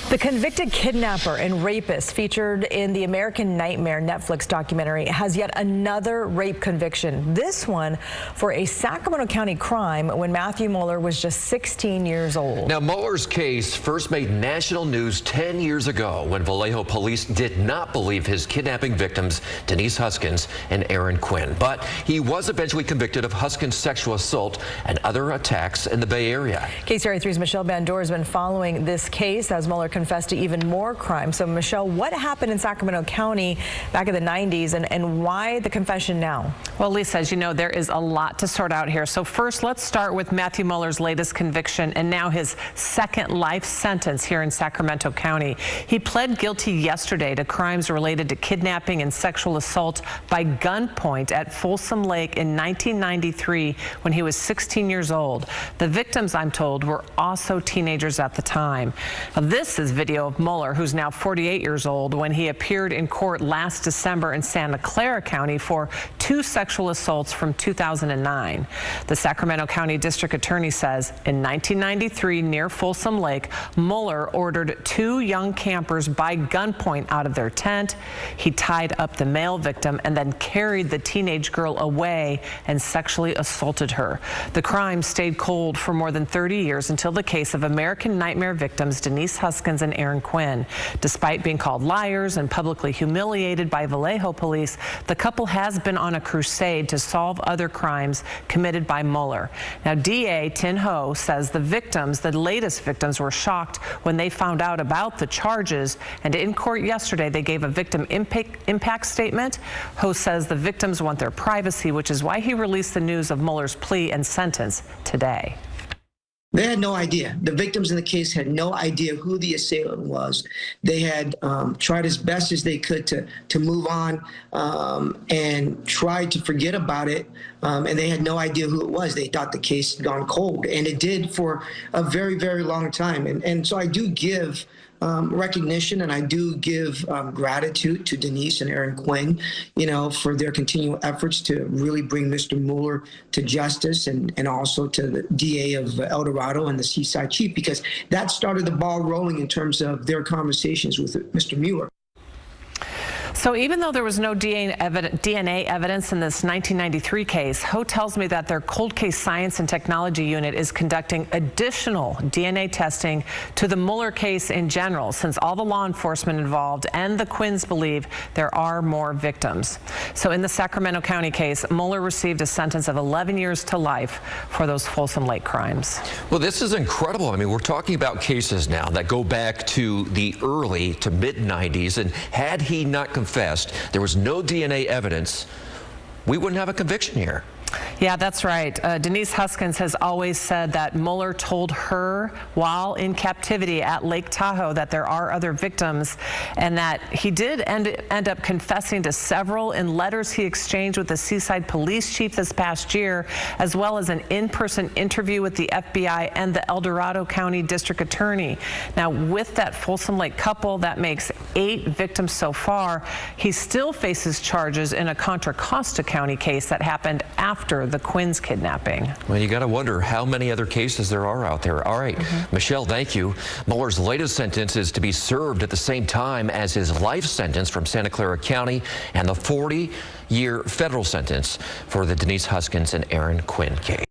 The convicted kidnapper and rapist featured in the American Nightmare Netflix documentary has yet another rape conviction, this one for a Sacramento County crime when Matthew Muller was just 16 years old. Now, Muller's case first made national news 10 years ago when Vallejo police did not believe his kidnapping victims, Denise Huskins and Aaron Quinn. But he was eventually convicted of Huskins' sexual assault and other attacks in the Bay Area. KCRA 3's Michelle Bandor has been following this case as Muller confessed to even more crimes. So, Michelle, what happened in Sacramento County back in the 90s and why the confession now? Well, Lisa, as you know, there is a lot to sort out here. So first, let's start with Matthew Muller's latest conviction and now his second life sentence here in Sacramento County. He pled guilty yesterday to crimes related to kidnapping and sexual assault by gunpoint at Folsom Lake in 1993 when he was 16 years old. The victims, I'm told, were also teenagers at the time. Now, this is video of Muller, who's now 48 years old, when he appeared in court last December in Santa Clara County for 2 sexual assaults from 2009. The Sacramento County District Attorney says in 1993 near Folsom Lake, Muller ordered 2 young campers by gunpoint out of their tent. He tied up the male victim and then carried the teenage girl away and sexually assaulted her. The crime stayed cold for more than 30 years until the case of American Nightmare victims Denise Huskins and Aaron Quinn. Despite being called liars and publicly humiliated by Vallejo police, the couple has been on a crusade to solve other crimes committed by Muller. Now, DA Tin Ho says the latest victims were shocked when they found out about the charges, and in court yesterday they gave a victim impact statement. Ho says the victims want their privacy, which is why he released the news of Muller's plea and sentence today. They had no idea. The victims in the case had no idea who the assailant was. They had tried as best as they could to move on and tried to forget about it. And they had no idea who it was. They thought the case had gone cold. And it did for a very, very long time. And so I do give recognition and I do give gratitude to Denise and Aaron Quinn, for their continual efforts to really bring Mr. Muller to justice and also to the DA of El Dorado and the Seaside Chief, because that started the ball rolling in terms of their conversations with Mr. Muller. So even though there was no DNA evidence in this 1993 case, Ho tells me that their cold case science and technology unit is conducting additional DNA testing to the Muller case in general, since all the law enforcement involved and the Quinns believe there are more victims. So in the Sacramento County case, Muller received a sentence of 11 years to life for those Folsom Lake crimes. Well, this is incredible. I mean, we're talking about cases now that go back to the early to mid-90s, and had he not confessed, there was no DNA evidence, we wouldn't have a conviction here. Yeah, that's right. Denise Huskins has always said that Muller told her while in captivity at Lake Tahoe that there are other victims, and that he did end up confessing to several in letters he exchanged with the Seaside Police Chief this past year, as well as an in-person interview with the FBI and the El Dorado County District Attorney. Now, with that Folsom Lake couple, that makes 8 victims so far. He still faces charges in a Contra Costa County case that happened after the Quinns kidnapping. Well, you got to wonder how many other cases there are out there. All right, Michelle, thank you. Muller's latest sentence is to be served at the same time as his life sentence from Santa Clara County and the 40-year federal sentence for the Denise Huskins and Aaron Quinn case.